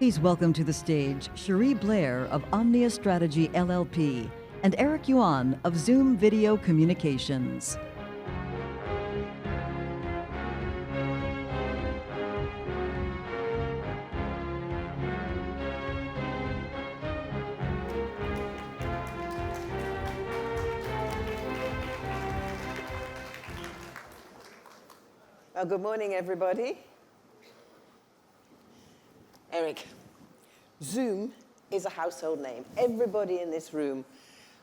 Please welcome to the stage Cherie Blair of Omnia Strategy LLP and Eric Yuan of Zoom Video Communications. Well, good morning, everybody. Eric, Zoom is a household name. Everybody in this room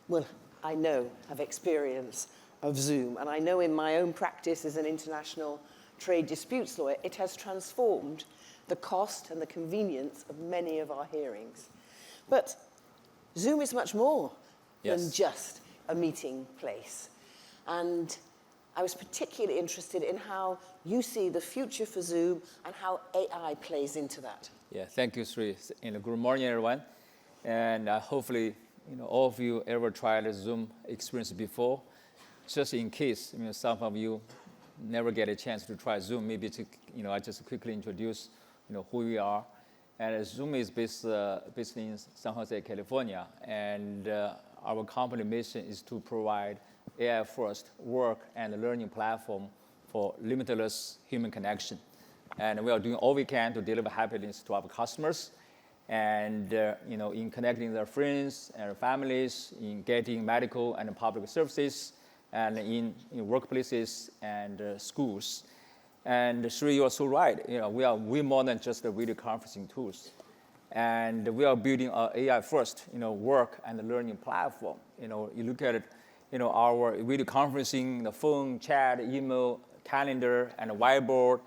will, I know, have experience of Zoom. And I know in my own practice as an international trade disputes lawyer, it has transformed the cost and the convenience of many of our hearings. But Zoom is much more than just a meeting place. And I was particularly interested in how you see the future for Zoom and how AI plays into that. Yeah, thank you, Cherie. Good morning, everyone. And hopefully, all of you ever tried a Zoom experience before. Just in case, some of you never get a chance to try Zoom, maybe I just quickly introduce, who we are. And Zoom is based in San Jose, California, and our company mission is to provide AI-first work and learning platform for limitless human connection. And we are doing all we can to deliver happiness to our customers and in connecting their friends and families, in getting medical and public services, and in workplaces and schools. And Cherie, you are so right. We are way more than just the video conferencing tools. And we are building an AI-first work and learning platform. You look at it, our video conferencing, the phone, chat, email, calendar, and a whiteboard,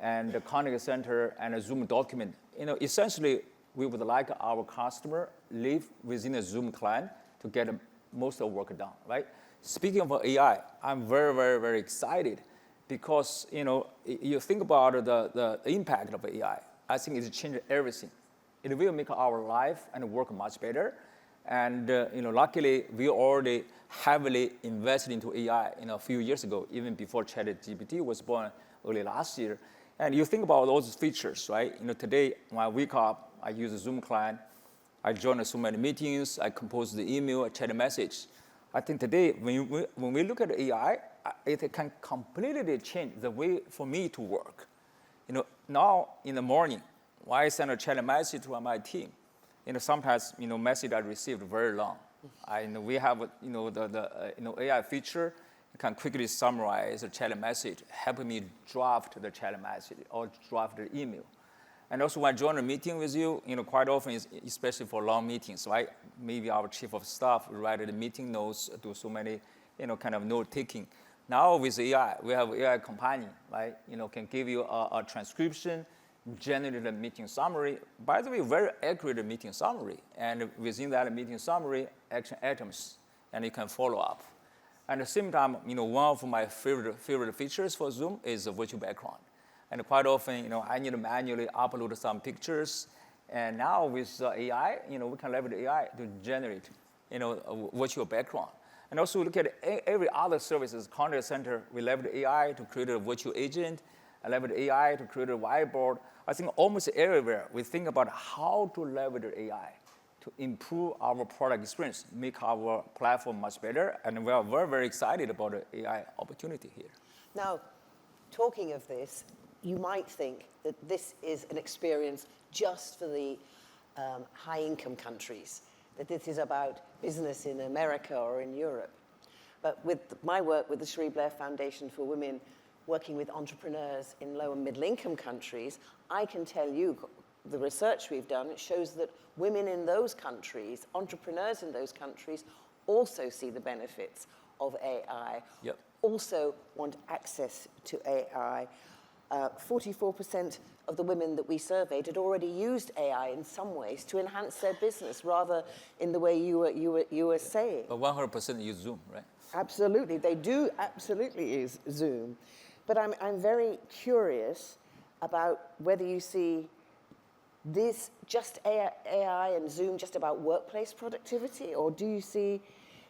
and the contact center, and a Zoom document. Essentially, we would like our customer live within a Zoom client to get most of the work done, right? Speaking of AI, I'm very, very, very excited because, you think about the impact of AI. I think it's changed everything. It will make our life and work much better. And luckily, we already heavily invested into AI a few years ago, even before ChatGPT was born early last year. And you think about those features, right? Today, when I wake up, I use a Zoom client. I join so many meetings. I compose the email, I chat a message. I think today, when we look at AI, it can completely change the way for me to work. Now in the morning, when I send a chat message to my team, sometimes message I received very long. We have the AI feature. You can quickly summarize a chat message, help me draft the chat message or draft the email. And also when I join a meeting with you, quite often, especially for long meetings, right? Maybe our chief of staff will write the meeting notes, do so many, kind of note taking. Now with AI, we have AI companion, right? Can give you a transcription, generate a meeting summary. By the way, very accurate meeting summary. And within that meeting summary, action items, and you can follow up. And at the same time, one of my favorite features for Zoom is a virtual background. And quite often, I need to manually upload some pictures. And now with AI, we can leverage AI to generate, a virtual background. And also look at every other services, contact center, we leverage AI to create a virtual agent, and leverage AI to create a whiteboard. I think almost everywhere we think about how to leverage AI to improve our product experience, make our platform much better, and we are very, very excited about the AI opportunity here. Now, talking of this, you might think that this is an experience just for the high-income countries, that this is about business in America or in Europe. But with my work with the Cherie Blair Foundation for Women, working with entrepreneurs in low and middle-income countries, I can tell you, the research we've done, it shows that women in those countries, entrepreneurs in those countries, also see the benefits of AI, also want access to AI. 44% of the women that we surveyed had already used AI in some ways to enhance their business, rather in the way you were saying. But 100% use Zoom, right? Absolutely, they do absolutely use Zoom. But I'm very curious about whether you see this just AI and Zoom just about workplace productivity, or do you see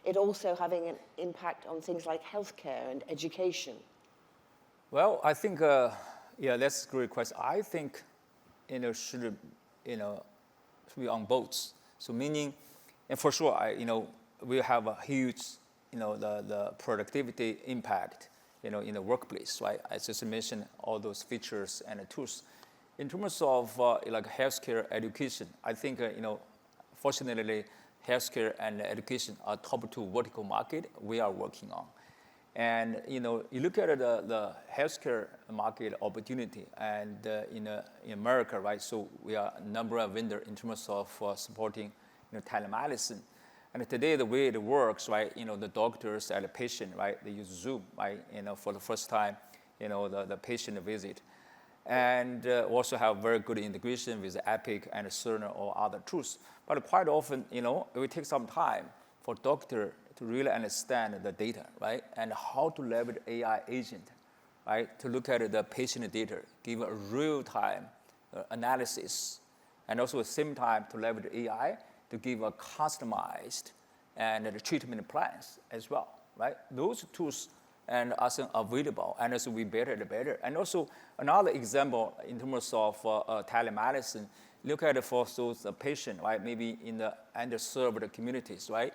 it also having an impact on things like healthcare and education? Well, I think, that's a great question. I think, should to be on boats. So meaning, and for sure, we have a huge, the productivity impact, in the workplace, right? I just mentioned all those features and the tools. In terms of like healthcare education, I think, fortunately, healthcare and education are top two vertical market we are working on. And you look at the healthcare market opportunity, and in America, right? So we are a number one vendor in terms of supporting telemedicine. And today, the way it works, right? The doctors and the patient, right? They use Zoom, right? For the first time, the patient visit, and also have very good integration with Epic and Cerner or other tools. But quite often, it will take some time for doctor to really understand the data, right? And how to leverage AI agent, right? To look at the patient data, give a real-time analysis, and also at the same time to leverage AI to give a customized and the treatment plans as well, right? Those tools and are available, and also we better and better. And also another example in terms of telemedicine, look at it for those patients, right? Maybe in the underserved communities, right?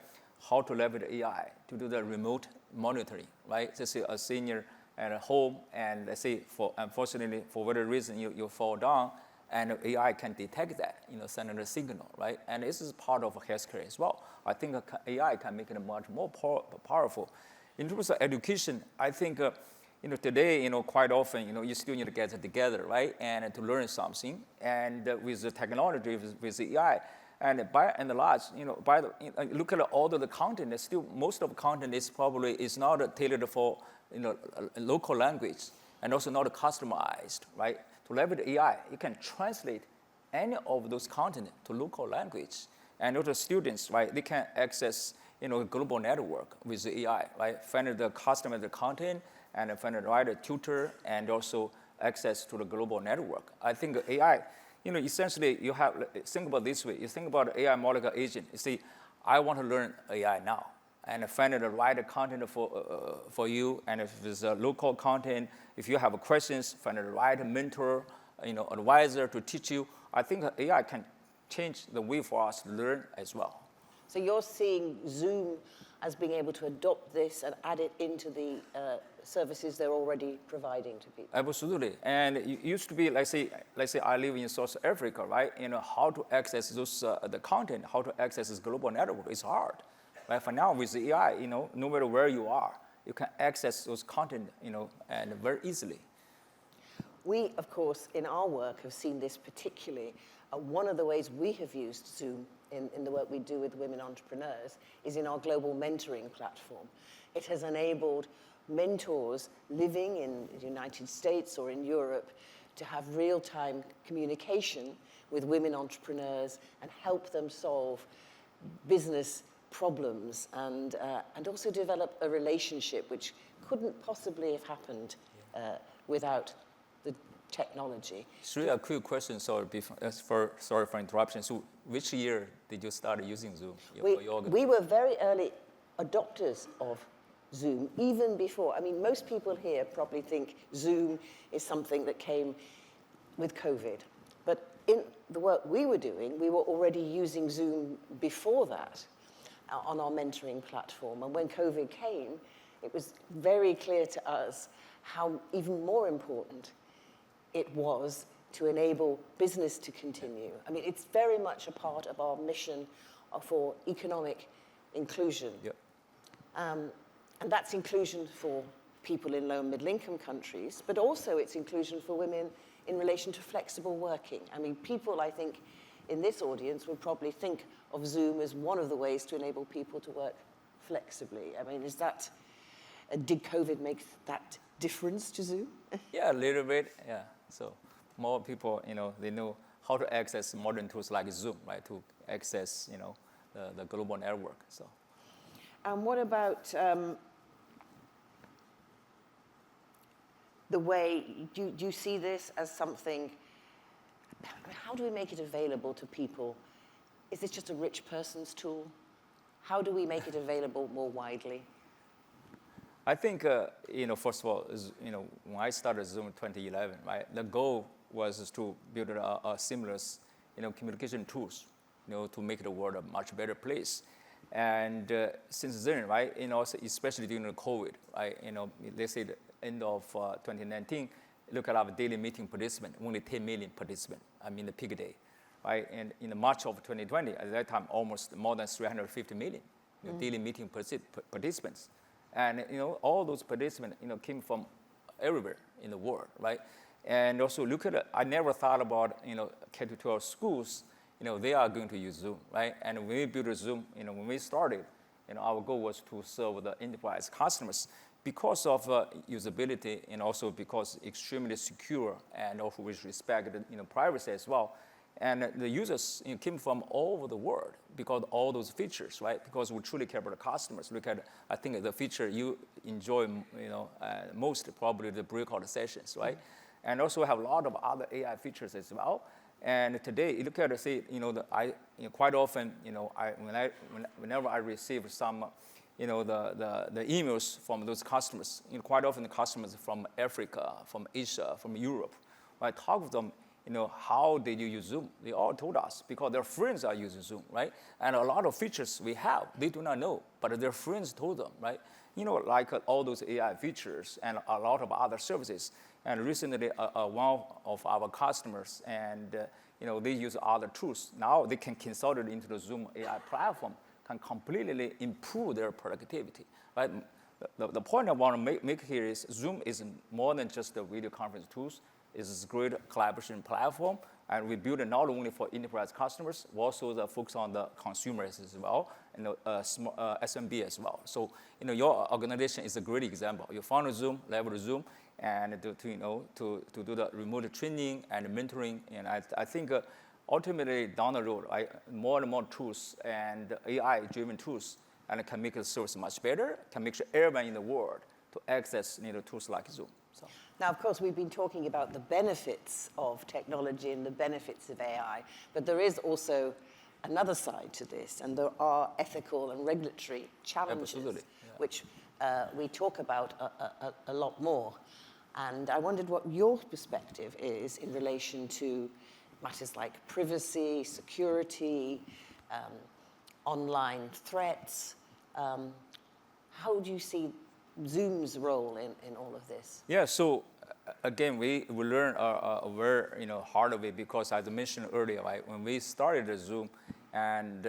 How to leverage AI to do the remote monitoring, right? Let's say a senior at a home, and let's say unfortunately for whatever reason you fall down, and AI can detect that, send a signal, right? And this is part of healthcare as well. I think AI can make it much more powerful. In terms of education, I think, today, quite often, you still need to get together, right? And to learn something. And with the technology, with the AI, and by and large, look at all of the content, still most of the content is not tailored for, local language, and also not customized, right? To leverage AI, you can translate any of those content to local language. And also students, right, they can access, global network with the AI, right? Find the customized content and find the right tutor, and also access to the global network. I think AI, essentially you have, think about this way. You think about AI molecular agent. You say, I want to learn AI now, and find the right content for you. And if it's a local content, if you have questions, find the right mentor, advisor to teach you. I think AI can change the way for us to learn as well. So you're seeing Zoom as being able to adopt this and add it into the services they're already providing to people. Absolutely. And it used to be, let's say I live in South Africa, right? How to access those the content, how to access this global network is hard. Right? For now, with the AI, no matter where you are, you can access those content, and very easily. We, of course, in our work have seen this particularly. One of the ways we have used Zoom in the work we do with women entrepreneurs is in our global mentoring platform. It has enabled mentors living in the United States or in Europe to have real-time communication with women entrepreneurs and help them solve business problems, and also develop a relationship which couldn't possibly have happened without the technology. It's really a quick question, sorry for interruption. So which year did you start using Zoom? We were very early adopters of Zoom, even before. I mean, most people here probably think Zoom is something that came with COVID. But in the work we were doing, we were already using Zoom before that on our mentoring platform. And when COVID came, it was very clear to us how even more important it was to enable business to continue. I mean, it's very much a part of our mission for economic inclusion. Yep. And that's inclusion for people in low and middle income countries, but also it's inclusion for women in relation to flexible working. I mean, people, I think, in this audience would probably think of Zoom as one of the ways to enable people to work flexibly. I mean, did COVID make that difference to Zoom? Yeah, a little bit, yeah. So more people, they know how to access modern tools like Zoom, right, to access, the global network, so. And what about the way, do you see this as something, how do we make it available to people? Is this just a rich person's tool? How do we make it available more widely? I think, first of all, when I started Zoom in 2011, right, the goal was to build a seamless, communication tools, to make the world a much better place. And since then, right, especially during the COVID, right, let's say the end of 2019, look at our daily meeting participant, only 10 million participants, the peak day, right? And in March of 2020, at that time, almost more than 350 million daily meeting participants. And, all those participants, came from everywhere in the world, right? And also look at it, I never thought about, K-12 schools, they are going to use Zoom, right? And when we built Zoom, when we started, our goal was to serve the enterprise customers because of usability and also because extremely secure and also with respect to privacy as well. And the users came from all over the world because of all those features, right? Because we truly care about the customers. Look at, I think the feature you enjoy, most probably the breakout sessions, right? And also have a lot of other AI features as well. And today, you look at it, say, quite often, whenever I receive some, the emails from those customers, quite often the customers from Africa, from Asia, from Europe, I talk with them, how did you use Zoom? They all told us because their friends are using Zoom, right? And a lot of features we have, they do not know, but their friends told them, right? Like all those AI features and a lot of other services. And recently, one of our customers, and they use other tools. Now they can consolidate into the Zoom AI platform, can completely improve their productivity, right? The point I want to make here is Zoom is more than just a video conference tools. It's a great collaboration platform, and we build it not only for enterprise customers, we also focus on the consumers as well, and SMB as well. So, your organization is a great example. You found a Zoom, leverage Zoom, and to do the remote training and mentoring. And I think ultimately down the road, more and more tools and AI-driven tools, and it can make the service much better, can make sure everyone in the world to access tools like Zoom. So. Now, of course, we've been talking about the benefits of technology and the benefits of AI, but there is also another side to this, and there are ethical and regulatory challenges, which we talk about a lot more. And I wondered what your perspective is in relation to matters like privacy, security, online threats. How do you see Zoom's role in all of this? Yeah, so again, we learn very hard way because as I mentioned earlier, right, when we started Zoom, and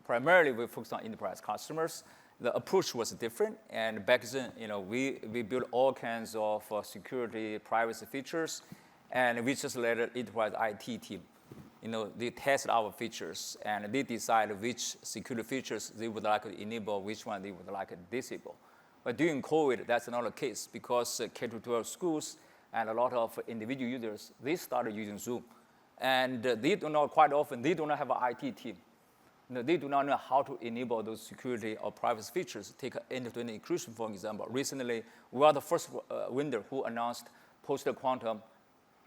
primarily we focused on enterprise customers, the approach was different. And back then, we built all kinds of security, privacy features, and we just let the enterprise IT team, they test our features and they decide which security features they would like to enable, which one they would like to disable. But during COVID, that's not the case because K-12 schools and a lot of individual users, they started using Zoom. And they do not, quite often, they do not have an IT team. They do not know how to enable those security or privacy features. Take end-to-end encryption, for example. Recently, we are the first vendor who announced post-quantum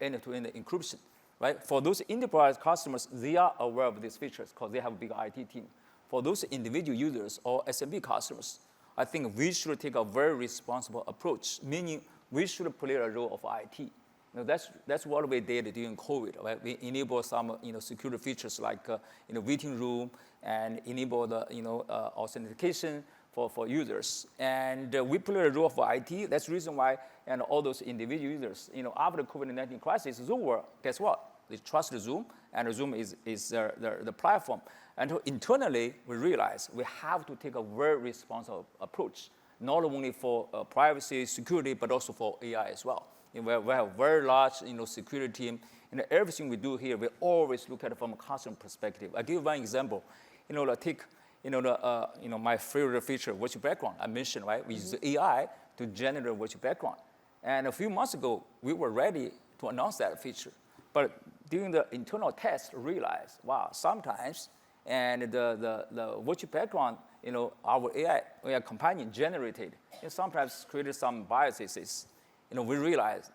end-to-end encryption. Right? For those enterprise customers, they are aware of these features because they have a big IT team. For those individual users or SMB customers, I think we should take a very responsible approach, meaning we should play a role of IT. That's what we did during COVID. Right? We enable some security features like waiting room and enable the authentication for users. And we play a role for IT. That's the reason why all those individual users, after the COVID-19 crisis, Zoom, guess what? They trust Zoom, and Zoom is the platform. And internally, we realize we have to take a very responsible approach, not only for privacy, security, but also for AI as well. We have a very large security team. Everything we do here, we always look at it from a customer perspective. I give one example. Take my favorite feature, virtual background. I mentioned, right? We use AI to generate virtual background. And a few months ago, we were ready to announce that feature. But during the internal test, realized, wow, sometimes, and the virtual background, our AI companion generated, sometimes created some biases. We realized,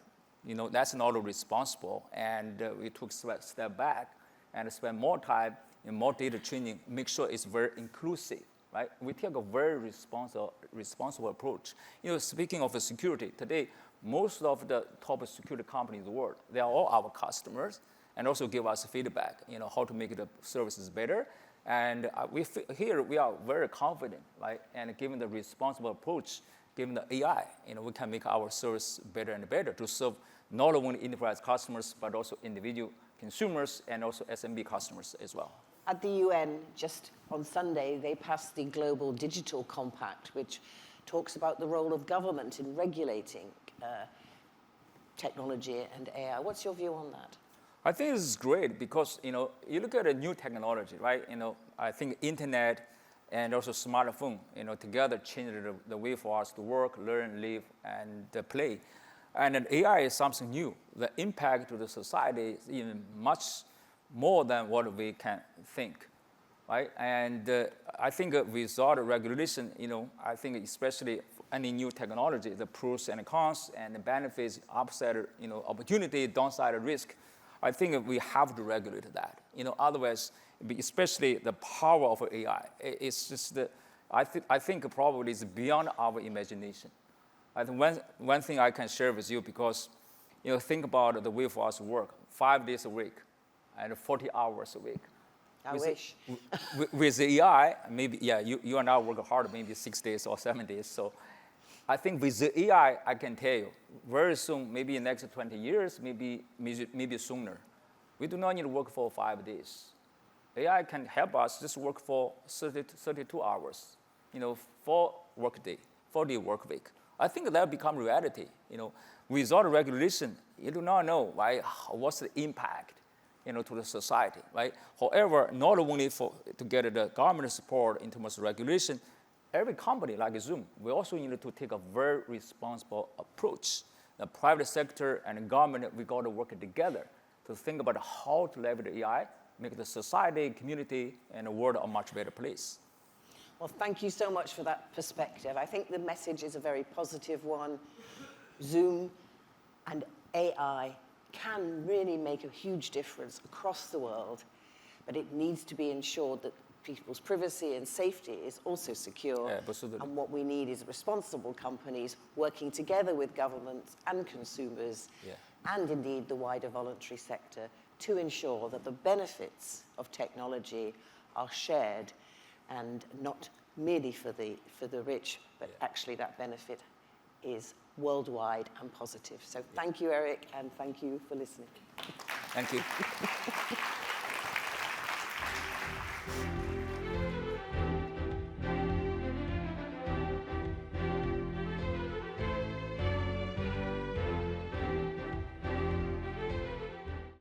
that's not responsible, and we took a step back and spent more time and more data training, make sure it's very inclusive, right? We take a very responsible approach. Speaking of security, today, most of the top security companies in the world, they are all our customers, and also give us feedback, how to make the services better. And here we are very confident, right? And given the responsible approach, given the AI, we can make our service better and better to serve not only enterprise customers, but also individual consumers and also SMB customers as well. At the UN, just on Sunday, they passed the Global Digital Compact, which talks about the role of government in regulating technology and AI. What's your view on that? I think this is great because, you look at a new technology, right? I think internet and also smartphone, together changed the way for us to work, learn, live, and play. And then AI is something new. The impact to the society is even much more than what we can think, right? And I think without regulation, I think especially any new technology, the pros and cons and the benefits, upside, opportunity, downside risk, I think we have to regulate that. Otherwise, especially the power of AI, it's just I think probably it's beyond our imagination. I think one thing I can share with you, because think about the way for us to work, 5 days a week and 40 hours a week. I wish. With AI, maybe, you and I work hard, maybe 6 days or 7 days. So I think with the AI, I can tell you, very soon, maybe in the next 20 years, maybe sooner, we do not need to work for 5 days. AI can help us just work for 32 hours, 4-day work week. I think that will become reality. Without regulation, you do not know, right, what's the impact, to the society, right? However, not only to get the government support in terms of regulation, every company like Zoom, we also need to take a very responsible approach. The private sector and the government, we got to work together to think about how to leverage AI, make the society, community, and the world a much better place. Well, thank you so much for that perspective. I think the message is a very positive one. Zoom and AI can really make a huge difference across the world, but it needs to be ensured that people's privacy and safety is also secure. Yeah, absolutely. And what we need is responsible companies working together with governments and consumers, and indeed the wider voluntary sector, to ensure that the benefits of technology are shared, and not merely for the rich, but actually that benefit is worldwide and positive. So thank you, Eric, and thank you for listening. Thank you.